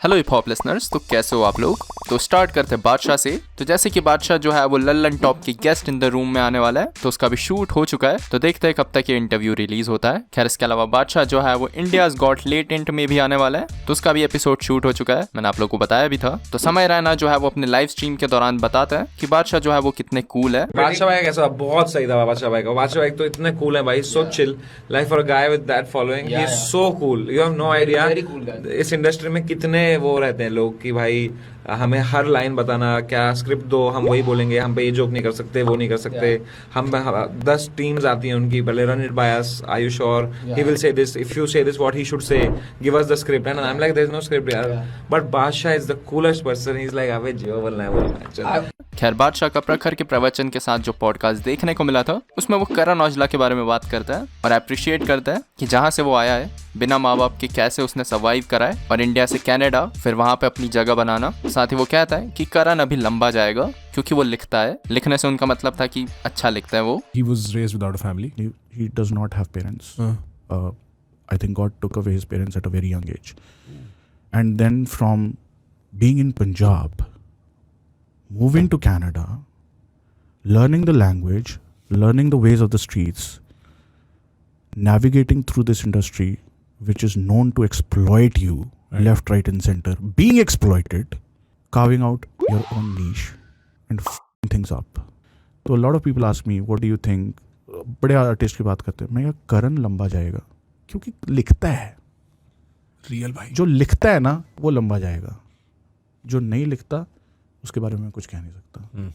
Hello hip hop listeners, तो कैसे हो आप लोग। तो स्टार्ट करते हैं बादशाह से। तो जैसे कि बादशाह जो है वो लल्लन टॉप की गेस्ट इन द रूम में आने वाला है, तो उसका भी शूट हो चुका है। तो देखते हैं कब तक ये इंटरव्यू रिलीज होता है। खैर इसके अलावा बादशाह जो है वो इंडियाज गॉट लेटेंट में भी आने वाला है, तो उसका भी एपिसोड शूट हो चुका है, मैंने आप लोग को बताया भी था। तो समय रैना जो है वो अपने लाइव स्ट्रीम के दौरान बताता है कि बादशाह जो है वो कितने कूल है। बादशाह भाई कैसा बहुत सही था बादशाह भाई का। बादशाह भाई तो इतने कूल है भाई, so chill like for a guy with that following, he is so cool, you have no idea. इस इंडस्ट्री में कितने वो रहते हैं लोग कि भाई हमें हर लाइन बताना, क्या स्क्रिप्ट दो हम वही बोलेंगे, हम पे ये जोक नहीं कर सकते, वो नहीं कर सकते। हम 10 टीम्स आती हैं उनकी, पहले run it by us, are you sure he will say this, if you say this what he should say, give us the script. And I am like there is no script यार, but Badshah is the coolest person, he is like अबे जो बोलना है बोलना है। खैर बादशाह का प्रखर के प्रवचन के साथ जो पॉडकास्ट देखने को मिला था, उसमें वो करण औजला के बारे में बात करता है और अप्रिशिएट करता है कि जहाँ से वो आया है, बिना माँ बाप के कैसे उसने सर्वाइव करा है, और इंडिया से कनाडा, फिर वहाँ पे अपनी जगह बनाना। साथ ही वो कहता है कि करण अभी लंबा जाएगा क्योंकि वो लिखता है। लिखने से उनका मतलब था कि अच्छा लिखता है वो। He was raised without a family. He does not have parents. I think God took away his parents at a very young age. And then from being in Punjab, moving to Canada, learning the language, learning the ways of the streets, navigating through this industry which is known to exploit you left, right and center, being exploited, carving out your own niche and f***ing things up. तो a lot of people ask me, what do you think? बड़े artist की बात करते हैं, मैं क्या करण लंबा जाएगा क्योंकि लिखता है। रियल भाई जो लिखता है ना वो लंबा जाएगा, जो नहीं लिखता उसके बारे में कुछ कह नहीं सकता।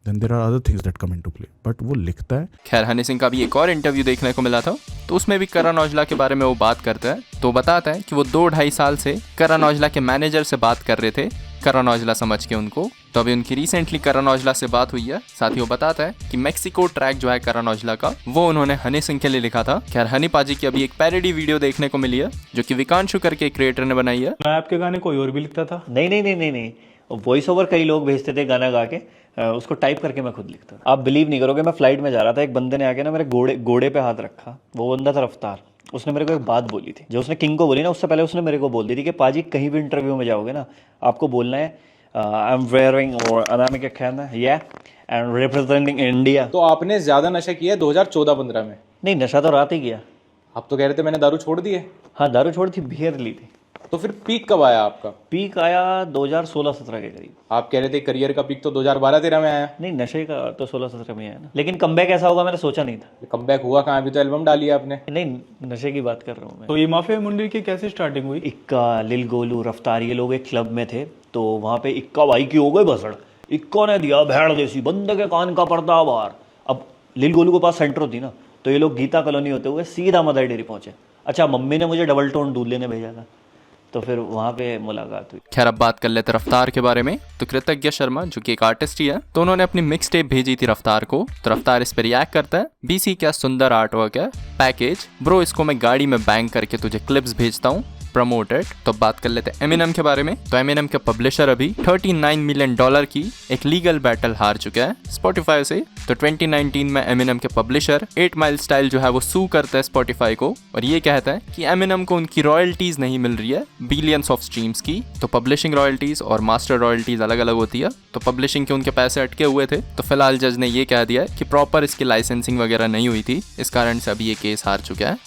Then there are other things that come into play, but वो लिखता है। खैर हनी सिंह का भी एक और इंटरव्यू देखने को मिला था, तो उसमें भी करण औजला के बारे में वो बात करता है। तो बताता है कि वो 2-2.5 साल से करण औजला के मैनेजर से बात कर रहे थे, करण औजला समझ के उनको। तो अभी उनकी रिसेंटली करण औजला से बात हुई है। साथ ही वो बताता है कि मेक्सिको ट्रैक जो है करण औजला का, वो उन्होंने हनी सिंह के लिए लिखा था। खैर हनी पाजी की अभी एक पैरोडी वीडियो देखने को मिली है, जो कि विकांशु करके एक क्रिएटर ने बनाई है। आपके गाने कोई और भी लिखता था? नहीं, वॉइस ओवर कई लोग भेजते थे गाना गा के, उसको टाइप करके मैं खुद लिखता था। आप बिलीव नहीं करोगे, मैं फ्लाइट में जा रहा था, एक बंदे ने आके ना मेरे घोड़े पे हाथ रखा। वो बंदा था रफ्तार। उसने मेरे को एक बात बोली थी, जो उसने किंग को बोली ना, उससे पहले उसने मेरे को बोल दी थी कि पाजी कहीं भी इंटरव्यू में जाओगे ना, आपको बोलना है आई एम वेयरिंग और अनामी क्या कहना है, या एंड रिप्रेजेंटिंग इंडिया। तो आपने ज्यादा नशा किया 2014-15 में? नहीं, नशा तो रात ही किया। आप तो कह रहे थे मैंने दारू छोड़ दी है। हाँ, दारू छोड़ थी, बियर ली थी। तो फिर पीक कब आया आपका? पीक आया 2016-17 के करीब। आप कह रहे थे करियर का पीक तो 2012-13 में आया। नहीं, नशे का तो 16-17 में आया ना, लेकिन कमबैक ऐसा होगा मैंने सोचा नहीं था। कमबैक हुआ कहाँ? अभी तो एल्बम डाली है आपने। नहीं, नशे की बात कर रहा हूँ मैं। तो ये माफिया मुंडी की कैसे स्टार्टिंग हुई? इक्का, लिल गोलू, रफ्तार, ये लोग एक क्लब में थे, तो वहाँ पे इक्का भाई की हो गई भसड़। इक्का ने दिया भेड़ जैसी, बंदे के कान का पर्दा बाहर। अब लिल गोलू के पास सेंटर होती ना, तो ये लोग गीता कॉलोनी होते हुए सीधा मदर डेयरी पहुंचे। अच्छा, मम्मी ने मुझे डबल टोन दूध लेने भेजा था, तो फिर वहाँ पे मुलाकात हुई। खैर अब बात कर लेते रफ्तार के बारे में। तो कृतज्ञ शर्मा जो कि एक आर्टिस्ट ही है, तो उन्होंने अपनी मिक्स टेप भेजी थी रफ्तार को। तो रफ्तार इस पर रिएक्ट करता है, बीसी क्या सुंदर आर्ट वर्क है, पैकेज ब्रो, इसको मैं गाड़ी में बैंग करके तुझे क्लिप्स भेजता हूँ, प्रमोटेड। तो बात कर लेते हैं एमिनेम के बारे में। तो एमिनेम के पब्लिशर अभी $39 मिलियन की एक लीगल बैटल हार चुका है स्पॉटिफाई से। तो 2019 में एमिनेम के पब्लिशर 8 Mile स्टाइल जो है वो सू करता है स्पॉटिफाई को, और ये कहता है कि एमिनेम को उनकी रॉयल्टीज नहीं मिल रही है बिलियंस ऑफ स्ट्रीम्स की। तो पब्लिशिंग रॉयल्टीज और मास्टर रॉयल्टीज अलग अलग होती है। तो पब्लिशिंग के उनके पैसे अटके हुए थे, तो फिलहाल जज ने ये कह दिया है कि प्रॉपर इसकी लाइसेंसिंग वगैरह नहीं हुई थी, इस कारण से अभी ये केस हार चुका है।